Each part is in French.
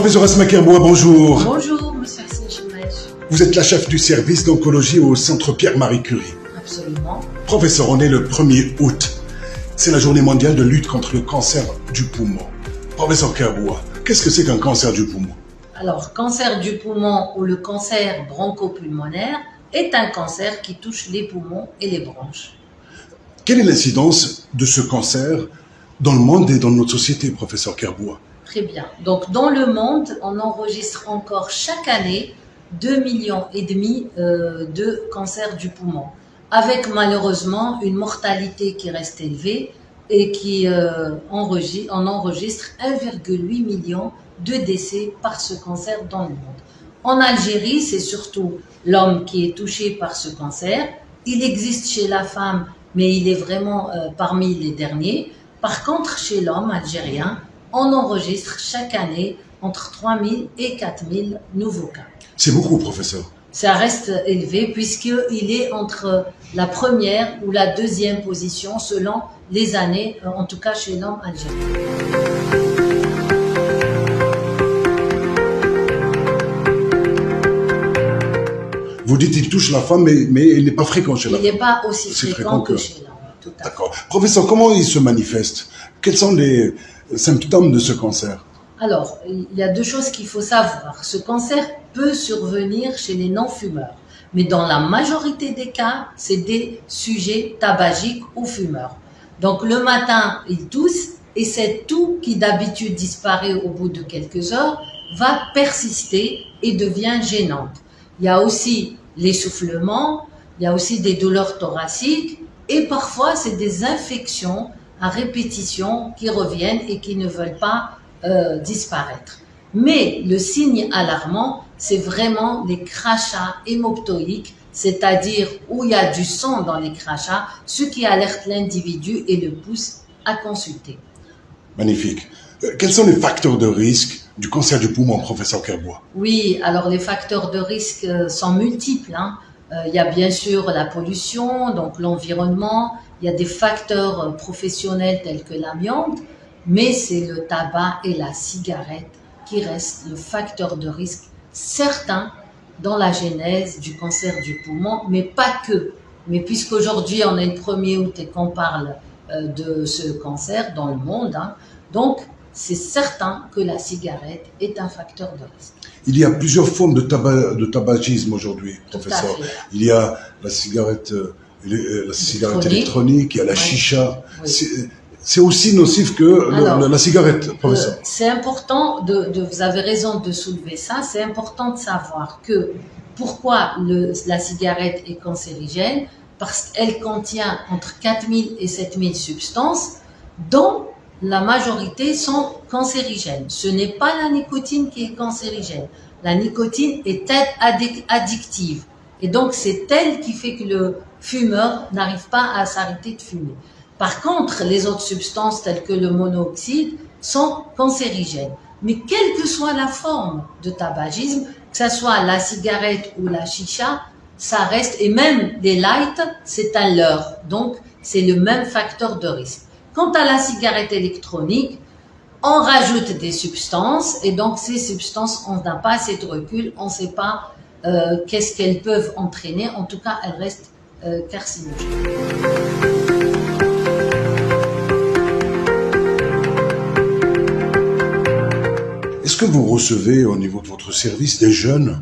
Professeur Asma Kerboua, bonjour. Bonjour, monsieur Hassan Chimèche. Vous êtes la chef du service d'oncologie au Centre Pierre-Marie Curie. Absolument. Professeur, on est le 1er août. C'est la journée mondiale de lutte contre le cancer du poumon. Professeur Kerboua, qu'est-ce que c'est qu'un cancer du poumon? Alors, cancer du poumon ou le cancer bronchopulmonaire est un cancer qui touche les poumons et les bronches. Quelle est l'incidence de ce cancer dans le monde et dans notre société, professeur Kerboua? Très bien. Donc, dans le monde, on enregistre encore chaque année 2,5 millions de cancers du poumon, avec malheureusement une mortalité qui reste élevée et qui on enregistre 1,8 million de décès par ce cancer dans le monde. En Algérie, c'est surtout l'homme qui est touché par ce cancer. Il existe chez la femme, mais il est vraiment parmi les derniers. Par contre, chez l'homme algérien, on enregistre chaque année entre 3 000 et 4 000 nouveaux cas. C'est beaucoup, professeur. Ça reste élevé puisqu'il est entre la première ou la deuxième position selon les années, en tout cas chez l'homme algérien. Vous dites qu'il touche la femme, mais il n'est pas fréquent chez la femme. Il n'est pas aussi fréquent que chez l'homme. Tout à fait. D'accord. Professeur, comment il se manifeste? Quels sont les symptômes de ce cancer? Alors, il y a deux choses qu'il faut savoir. Ce cancer peut survenir chez les non-fumeurs, mais dans la majorité des cas, c'est des sujets tabagiques ou fumeurs. Donc, le matin, ils toussent et cette toux qui d'habitude disparaît au bout de quelques heures va persister et devient gênante. Il y a aussi l'essoufflement, il y a aussi des douleurs thoraciques et parfois, c'est des infections à répétition qui reviennent et qui ne veulent pas disparaître. Mais le signe alarmant, c'est vraiment les crachats hémoptoïques, c'est-à-dire où il y a du sang dans les crachats, ce qui alerte l'individu et le pousse à consulter. Magnifique. Quels sont les facteurs de risque du cancer du poumon, professeur Kerboua? Oui, alors les facteurs de risque sont multiples. Il y a bien sûr la pollution, donc l'environnement, il y a des facteurs professionnels tels que l'amiante, mais c'est le tabac et la cigarette qui restent le facteur de risque certain dans la genèse du cancer du poumon, mais pas que. Mais puisqu'aujourd'hui on est le 1er août et qu'on parle de ce cancer dans le monde, donc c'est certain que la cigarette est un facteur de risque. Il y a plusieurs formes de tabagisme aujourd'hui, professeur. Il y a la cigarette électronique, il y a la chicha. Oui. C'est aussi nocif que la cigarette, professeur. C'est important, vous avez raison de soulever ça, c'est important de savoir que pourquoi la cigarette est cancérigène, parce qu'elle contient entre 4000 et 7000 substances, dont la majorité sont cancérigènes. Ce n'est pas la nicotine qui est cancérigène. La nicotine est addictive. Et donc, c'est elle qui fait que le fumeur n'arrive pas à s'arrêter de fumer. Par contre, les autres substances telles que le monoxyde sont cancérigènes. Mais quelle que soit la forme de tabagisme, que ce soit la cigarette ou la chicha, ça reste, et même les light, c'est un leurre. Donc, c'est le même facteur de risque. Quant à la cigarette électronique, on rajoute des substances et donc ces substances, on n'a pas assez de recul, on ne sait pas qu'est-ce qu'elles peuvent entraîner. En tout cas, elles restent carcinogènes. Est-ce que vous recevez au niveau de votre service des jeunes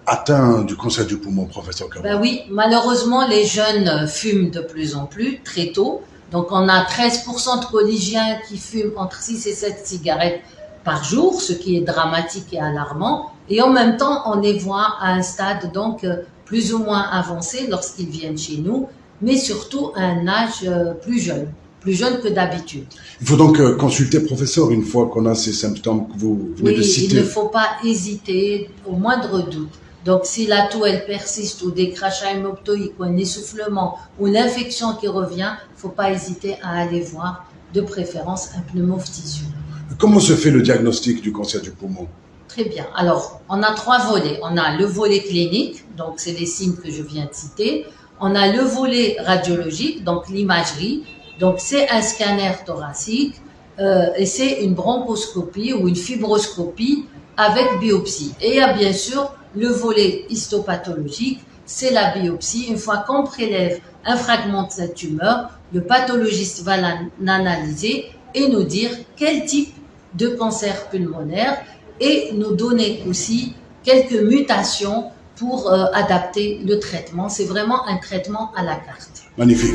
atteints du cancer du poumon, professeur Kerboua? Oui, malheureusement, les jeunes fument de plus en plus, très tôt. Donc, on a 13% de collégiens qui fument entre 6 et 7 cigarettes par jour, ce qui est dramatique et alarmant. Et en même temps, on les voit à un stade donc plus ou moins avancé lorsqu'ils viennent chez nous, mais surtout à un âge plus jeune que d'habitude. Il faut donc consulter, professeur, une fois qu'on a ces symptômes que vous venez de citer. Oui, il ne faut pas hésiter au moindre doute. Donc, si la toux, elle persiste, ou des crachats hémoptoïques, ou un essoufflement, ou une infection qui revient, il ne faut pas hésiter à aller voir, de préférence, un pneumophthisiologue. Comment se fait le diagnostic du cancer du poumon? Très bien. Alors, on a 3 volets. On a le volet clinique, donc c'est les signes que je viens de citer. On a le volet radiologique, donc l'imagerie. Donc, c'est un scanner thoracique et c'est une bronchoscopie ou une fibroscopie avec biopsie. Et il y a bien sûr le volet histopathologique, c'est la biopsie. Une fois qu'on prélève un fragment de cette tumeur, le pathologiste va l'analyser et nous dire quel type de cancer pulmonaire et nous donner aussi quelques mutations pour adapter le traitement. C'est vraiment un traitement à la carte. Magnifique.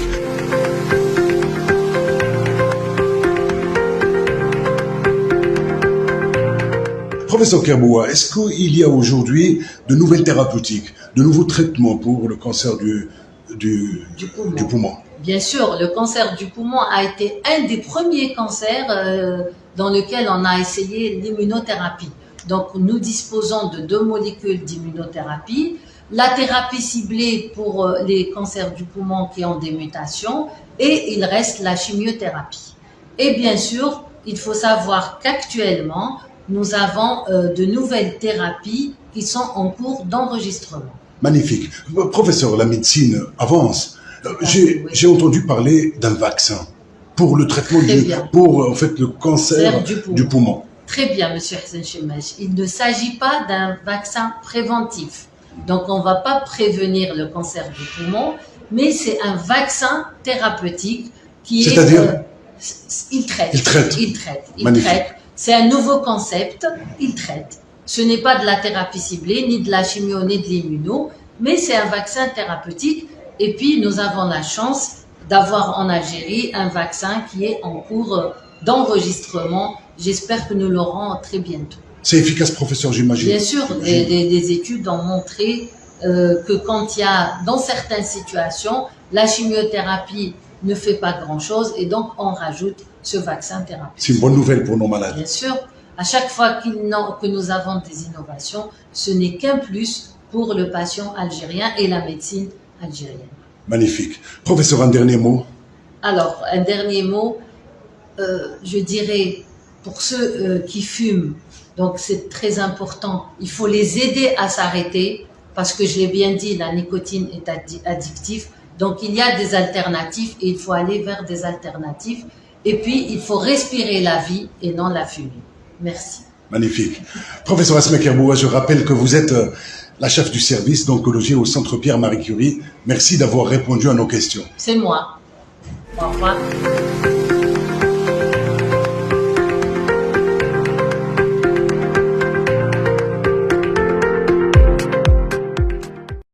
Professeur Kerboua, est-ce qu'il y a aujourd'hui de nouvelles thérapeutiques, de nouveaux traitements pour le cancer du poumon? Bien sûr, le cancer du poumon a été un des premiers cancers dans lequel on a essayé l'immunothérapie. Donc, nous disposons de 2 molécules d'immunothérapie, la thérapie ciblée pour les cancers du poumon qui ont des mutations, et il reste la chimiothérapie. Et bien sûr, il faut savoir qu'actuellement, nous avons de nouvelles thérapies qui sont en cours d'enregistrement. Magnifique. Professeur, la médecine avance. J'ai entendu parler d'un vaccin pour le traitement pour en fait le cancer du poumon. Très bien, Monsieur Hassan Chemaj. Il ne s'agit pas d'un vaccin préventif. Donc, on ne va pas prévenir le cancer du poumon, mais c'est un vaccin thérapeutique qui est... C'est-à-dire il traite. Il traite. C'est un nouveau concept. Il traite. Ce n'est pas de la thérapie ciblée, ni de la chimio, ni de l'immuno, mais c'est un vaccin thérapeutique. Et puis, nous avons la chance d'avoir en Algérie un vaccin qui est en cours d'enregistrement. J'espère que nous l'aurons très bientôt. C'est efficace, professeur, j'imagine. Bien sûr, les études ont montré que quand il y a, dans certaines situations, la chimiothérapie ne fait pas grand-chose et donc on rajoute ce vaccin thérapeutique. C'est une bonne nouvelle pour nos malades. Bien sûr, à chaque fois que nous avons des innovations, ce n'est qu'un plus pour le patient algérien et la médecine algérienne. Magnifique. Professeur, un dernier mot? Alors, un dernier mot, je dirais, pour ceux qui fument, donc c'est très important, il faut les aider à s'arrêter, parce que je l'ai bien dit, la nicotine est addictive, donc il y a des alternatives et il faut aller vers des alternatives. Et puis, il faut respirer la vie et non la fumée. Merci. Magnifique. Professeur Asma Kerboua, je rappelle que vous êtes la chef du service d'oncologie au Centre Pierre-Marie Curie. Merci d'avoir répondu à nos questions. C'est moi. Au revoir.